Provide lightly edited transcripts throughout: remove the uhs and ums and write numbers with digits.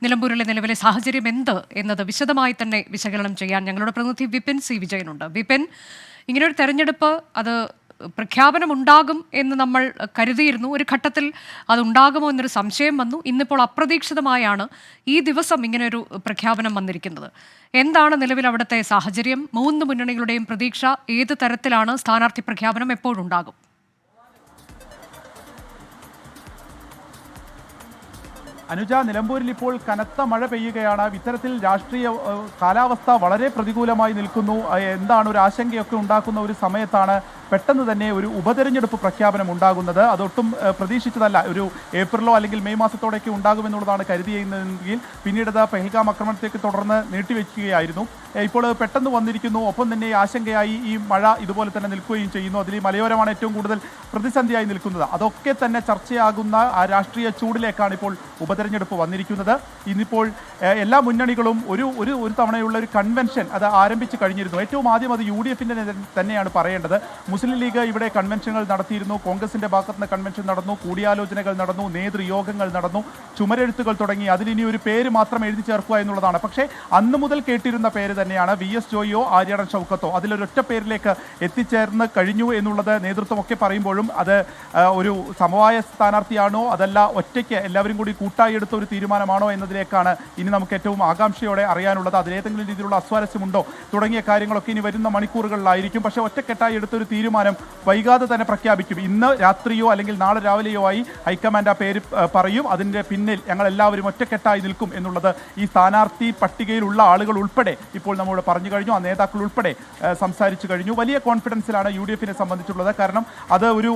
നിലമ്പൂരിലെ നിലവിലെ സാഹചര്യം എന്ത് എന്നത് വിശദമായി തന്നെ വിശകലനം ചെയ്യാൻ ഞങ്ങളുടെ പ്രതിനിധി വിപിൻ സി വിജയനുണ്ട്. വിപിൻ, ഇങ്ങനൊരു തെരഞ്ഞെടുപ്പ് അത് പ്രഖ്യാപനമുണ്ടാകും എന്ന് നമ്മൾ കരുതിയിരുന്നു. ഒരു ഘട്ടത്തിൽ അതുണ്ടാകുമോ എന്നൊരു സംശയം വന്നു. ഇന്നിപ്പോൾ അപ്രതീക്ഷിതമായാണ് ഈ ദിവസം ഇങ്ങനെയൊരു പ്രഖ്യാപനം വന്നിരിക്കുന്നത്. എന്താണ് നിലവിൽ അവിടുത്തെ സാഹചര്യം? മൂന്ന് മുന്നണികളുടെയും പ്രതീക്ഷ ഏത് തരത്തിലാണ്? സ്ഥാനാർത്ഥി പ്രഖ്യാപനം എപ്പോഴുണ്ടാകും? അനുജ, നിലമ്പൂരിൽ ഇപ്പോൾ കനത്ത മഴ പെയ്യുകയാണ്. ഇത്തരത്തിൽ രാഷ്ട്രീയ കാലാവസ്ഥ വളരെ പ്രതികൂലമായി നിൽക്കുന്നു. എന്താണ് ഒരു ആശങ്കയൊക്കെ ഉണ്ടാക്കുന്ന ഒരു സമയത്താണ് പെട്ടെന്ന് തന്നെ ഒരു ഉപതെരഞ്ഞെടുപ്പ് പ്രഖ്യാപനം ഉണ്ടാകുന്നത്. അതൊട്ടും പ്രതീക്ഷിച്ചതല്ല. ഒരു ഏപ്രിലോ അല്ലെങ്കിൽ മെയ് മാസത്തോടെയൊക്കെ ഉണ്ടാകുമെന്നുള്ളതാണ് കരുതിയിരുന്നതെങ്കിൽ പിന്നീട് പെഹൽഗാം ആക്രമണത്തേക്ക് തുടർന്ന് നീട്ടിവെക്കുകയായിരുന്നു. ഇപ്പോൾ പെട്ടെന്ന് വന്നിരിക്കുന്നു. ഒപ്പം തന്നെ ആശങ്കയായി ഈ മഴ ഇതുപോലെ തന്നെ നിൽക്കുകയും ചെയ്യുന്നു. അതിൽ ഈ മലയോരമാണ് ഏറ്റവും കൂടുതൽ പ്രതിസന്ധിയായി നിൽക്കുന്നത്. അതൊക്കെ തന്നെ ചർച്ചയാകുന്ന ആ രാഷ്ട്രീയ ചൂടിലേക്കാണ് ഇപ്പോൾ ഉപതെരഞ്ഞെടുപ്പ് വന്നിരിക്കുന്നത്. ഇന്നിപ്പോൾ എല്ലാ മുന്നണികളും ഒരു തവണയുള്ള ഒരു കൺവെൻഷൻ അത് ആരംഭിച്ചു കഴിഞ്ഞിരുന്നു. ഏറ്റവും ആദ്യം അത് UDF-ന്റെ തന്നെയാണ് പറയേണ്ടത്. മുസ്ലിം ലീഗ് ഇവിടെ കൺവെൻഷനുകൾ നടത്തിയിരുന്നു. കോൺഗ്രസിന്റെ ഭാഗത്ത് നിന്ന് കൺവെൻഷൻ നടന്നു, കൂടിയാലോചനകൾ നടന്നു, നേതൃയോഗങ്ങൾ നടന്നു, ചുമരെഴുത്തുകൾ തുടങ്ങി. അതിലിനി ഒരു പേര് മാത്രം എഴുതി ചേർക്കുക എന്നുള്ളതാണ്. പക്ഷേ അന്ന് മുതൽ കേട്ടിരുന്ന പേര് തന്നെയാണ് VS ജോയിയോ ആര്യാടൻ ഷൗക്കത്തോ. അതിലൊരൊറ്റ പേരിലേക്ക് എത്തിച്ചേർന്ന് കഴിഞ്ഞു എന്നുള്ളത് നേതൃത്വമൊക്കെ പറയുമ്പോഴും അത് ഒരു സമവായ സ്ഥാനാർത്ഥിയാണോ അതല്ല ഒറ്റയ്ക്ക് എല്ലാവരും കൂടി കൂട്ടായി എടുത്ത ഒരു തീരുമാനമാണോ എന്നതിലേക്കാണ് ഇനി നമുക്ക് ഏറ്റവും ആകാംക്ഷയോടെ അറിയാനുള്ളത്. അതിലേതെങ്കിലും രീതിയിലുള്ള അസ്വാരസ്യമുണ്ടോ തുടങ്ങിയ കാര്യങ്ങളൊക്കെ ഇനി വരുന്ന മണിക്കൂറുകളിലായിരിക്കും. പക്ഷേ ഒറ്റക്കെട്ടായി എടുത്തൊരു തീരുമാനം വൈകാതെ തന്നെ പ്രഖ്യാപിക്കും. ഇന്ന് രാത്രിയോ അല്ലെങ്കിൽ നാളെ രാവിലെയോ ആയി ഹൈക്കമാൻഡ് ആ പേര് പറയും. അതിൻ്റെ പിന്നിൽ ഞങ്ങൾ എല്ലാവരും ഒറ്റക്കെട്ടായി നിൽക്കും എന്നുള്ളത് ഈ സ്ഥാനാർത്ഥി പട്ടികയിലുള്ള ആളുകൾ ഉൾപ്പെടെ ഇപ്പോൾ നമ്മോട് പറഞ്ഞു കഴിഞ്ഞു. ആ നേതാക്കൾ ഉൾപ്പെടെ സംസാരിച്ചു കഴിഞ്ഞു. വലിയ കോൺഫിഡൻസിലാണ് UDF-നെ സംബന്ധിച്ചുള്ളത്. കാരണം അത് ഒരു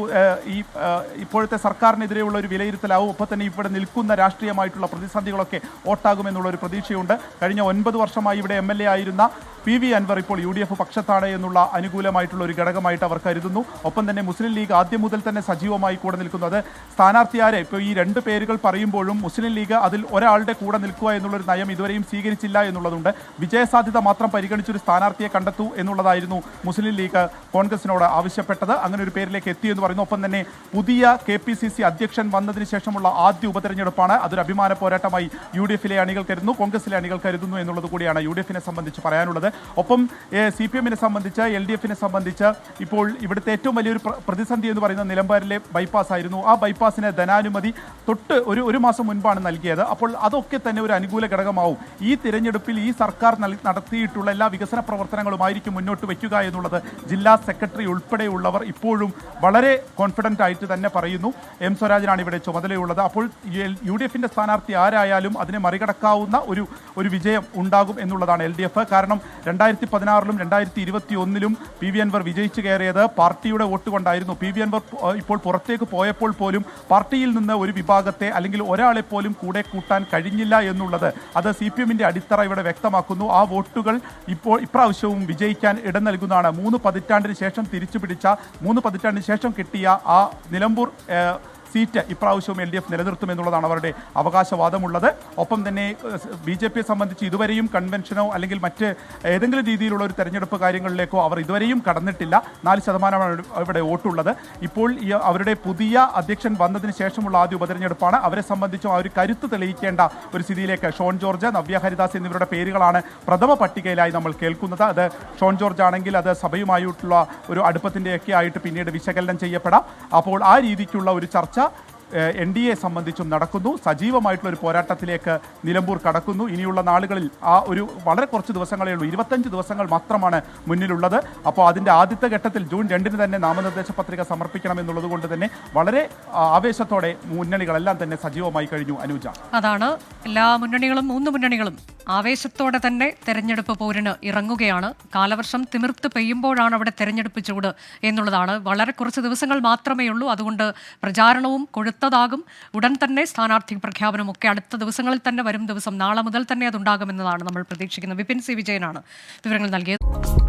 ഇപ്പോഴത്തെ സർക്കാരിനെതിരെയുള്ള ഒരു വിലയിരുത്തലാവും. ഒപ്പം തന്നെ ഇവിടെ നിൽക്കുന്ന രാഷ്ട്രീയമായിട്ടുള്ള പ്രതിസന്ധികളൊക്കെ ഓട്ടാകുമെന്നുള്ള ഒരു പ്രതീക്ഷയുണ്ട്. കഴിഞ്ഞ 9 വർഷമായി ഇവിടെ MLA ആയിരുന്ന PV അൻവർ ഇപ്പോൾ UDF പക്ഷത്താണ് എന്നുള്ള അനുകൂലമായിട്ടുള്ള ഒരു ഘടകമായിട്ട് അവർ കരുതുന്നു. ഒപ്പം തന്നെ മുസ്ലിം ലീഗ് ആദ്യം മുതൽ തന്നെ സജീവമായി കൂടെ നിൽക്കുന്നത്. സ്ഥാനാർത്ഥിയാരെ ഇപ്പോൾ ഈ 2 പേരുകൾ പറയുമ്പോഴും മുസ്ലിം ലീഗ് അതിൽ ഒരാളുടെ കൂടെ നിൽക്കുക എന്നുള്ളൊരു നയം ഇതുവരെയും സ്വീകരിച്ചില്ല എന്നുള്ളതുണ്ട്. വിജയസാധ്യത മാത്രം പരിഗണിച്ചൊരു സ്ഥാനാർത്ഥിയെ കണ്ടെത്തൂ എന്നുള്ളതായിരുന്നു മുസ്ലിം ലീഗ് കോൺഗ്രസിനോട് ആവശ്യപ്പെട്ടത്. അങ്ങനെ ഒരു പേരിലേക്ക് എത്തിയെന്ന് പറയുന്നു. ഒപ്പം തന്നെ പുതിയ KPCC അധ്യക്ഷൻ വന്നതിന് ശേഷമുള്ള ആദ്യ ഉപതെരഞ്ഞെടുപ്പാണ്. അതൊരു അഭിമാന പോരാട്ടമായി UDF-ലെ അണികൾ കരുതുന്നു, കോൺഗ്രസിലെ അണികൾ കരുതുന്നു എന്നുള്ളത് കൂടിയാണ് UDF-നെ സംബന്ധിച്ച് പറയാനുള്ളത്. ഒപ്പം CPM-നെ സംബന്ധിച്ച് LDF-നെ സംബന്ധിച്ച് ഇപ്പോൾ ഇവിടുത്തെ ഏറ്റവും വലിയൊരു പ്രതിസന്ധി എന്ന് പറയുന്നത് നിലമ്പൂരിലെ ബൈപ്പാസ് ആയിരുന്നു. ആ ബൈപ്പാസിന് ധനാനുമതി തൊട്ട് ഒരു മാസം മുൻപാണ് നൽകിയത്. അപ്പോൾ അതൊക്കെ തന്നെ ഒരു അനുകൂല ഘടകമാവും. ഈ തിരഞ്ഞെടുപ്പിൽ ഈ സർക്കാർ നടത്തിയിട്ടുള്ള എല്ലാ വികസന പ്രവർത്തനങ്ങളുമായിരിക്കും മുന്നോട്ട് വയ്ക്കുക എന്നുള്ളത് ജില്ലാ സെക്രട്ടറി ഉൾപ്പെടെയുള്ളവർ ഇപ്പോഴും വളരെ കോൺഫിഡൻ്റ് ആയിട്ട് തന്നെ പറയുന്നു. M സ്വരാജിനാണ് ഇവിടെ ചുമതലയുള്ളത്. അപ്പോൾ UDF-ന്റെ സ്ഥാനാർത്ഥി ആരായാലും അതിനെ മറികടക്കാവുന്ന ഒരു വിജയം ഉണ്ടാകും എന്നുള്ളതാണ് LDF. കാരണം 2016-ലും 2021-ലും PV അൻവർ വിജയിച്ചു കയറിയത് പാർട്ടിയുടെ വോട്ട് കൊണ്ടായിരുന്നു. PV അൻവർ ഇപ്പോൾ പുറത്തേക്ക് പോയപ്പോൾ പോലും പാർട്ടിയിൽ നിന്ന് ഒരു വിഭാഗത്തെ അല്ലെങ്കിൽ ഒരാളെ പോലും കൂടെ കൂട്ടാൻ കഴിഞ്ഞില്ല എന്നുള്ളത് അത് CPM-ന്റെ അടിത്തറ ഇവിടെ വ്യക്തമാക്കുന്നു. ആ വോട്ടുകൾ ഇപ്രാവശ്യവും വിജയിക്കാൻ ഇടം നൽകുന്നതാണ്. 3 പതിറ്റാണ്ടിന് ശേഷം തിരിച്ചു പിടിച്ച 3 പതിറ്റാണ്ടിന് ശേഷം കിട്ടിയ ആ നിലമ്പൂർ സീറ്റ് ഇപ്രാവശ്യവും LDF നിലനിർത്തുമെന്നുള്ളതാണ് അവരുടെ അവകാശവാദമുള്ളത്. ഒപ്പം തന്നെ BJP-യെ സംബന്ധിച്ച് ഇതുവരെയും കൺവെൻഷനോ അല്ലെങ്കിൽ മറ്റ് ഏതെങ്കിലും രീതിയിലുള്ള ഒരു തെരഞ്ഞെടുപ്പ് കാര്യങ്ങളിലേക്കോ അവർ ഇതുവരെയും കടന്നിട്ടില്ല. 4% ഇവിടെ വോട്ടുള്ളത്. ഇപ്പോൾ അവരുടെ പുതിയ അധ്യക്ഷൻ വന്നതിന് ശേഷമുള്ള ആദ്യ ഉപതെരഞ്ഞെടുപ്പാണ്. അവരെ സംബന്ധിച്ചും ആ ഒരു കരുത്ത് തെളിയിക്കേണ്ട ഒരു സ്ഥിതിയിലേക്ക് ഷോൺ ജോർജ്, നവ്യ ഹരിദാസ് എന്നിവരുടെ പേരുകളാണ് പ്രഥമ പട്ടികയിലായി നമ്മൾ കേൾക്കുന്നത്. അത് ഷോൺ ജോർജ് ആണെങ്കിൽ അത് സഭയുമായിട്ടുള്ള ഒരു അടുപ്പത്തിൻ്റെയൊക്കെ ആയിട്ട് പിന്നീട് വിശകലനം ചെയ്യപ്പെടാം. അപ്പോൾ ആ രീതിക്കുള്ള ഒരു ചർച്ച NDA സംബന്ധിച്ചും നടക്കുന്നു. സജീവമായിട്ടുള്ള ഒരു പോരാട്ടത്തിലേക്ക് നിലമ്പൂർ കടക്കുന്നു. ഇനിയുള്ള നാളുകളിൽ ഒരു വളരെ കുറച്ച് ദിവസങ്ങളേ ഉള്ളൂ, 25 ദിവസങ്ങൾ മാത്രമാണ് മുന്നിലുള്ളത്. അപ്പോൾ അതിൻ്റെ ആദ്യത്തെ ഘട്ടത്തിൽ ജൂൺ 2-ന് തന്നെ നാമനിർദ്ദേശ പത്രിക സമർപ്പിക്കണം എന്നുള്ളത് കൊണ്ട് തന്നെ വളരെ ആവേശത്തോടെ മുന്നണികളെല്ലാം തന്നെ സജീവമായി കഴിഞ്ഞു. അനുജ, അതാണ് എല്ലാ മുന്നണികളും 3 മുന്നണികളും ആവേശത്തോടെ തന്നെ തെരഞ്ഞെടുപ്പ് പോരിന് ഇറങ്ങുകയാണ്. കാലവർഷം തിമിർത്ത് പെയ്യുമ്പോഴാണ് അവിടെ തെരഞ്ഞെടുപ്പ് ചൂട് എന്നുള്ളതാണ്. വളരെ കുറച്ച് ദിവസങ്ങൾ മാത്രമേ ഉള്ളൂ. അതുകൊണ്ട് പ്രചാരണവും കൊഴുത്തതാകും. ഉടൻ തന്നെ സ്ഥാനാർത്ഥി പ്രഖ്യാപനമൊക്കെ അടുത്ത ദിവസങ്ങളിൽ തന്നെ വരും. നാളെ മുതൽ തന്നെ അതുണ്ടാകുമെന്നതാണ് നമ്മൾ പ്രതീക്ഷിക്കുന്നത്. വിപിൻ സി വിജയനാണ് വിവരങ്ങൾ നൽകിയത്.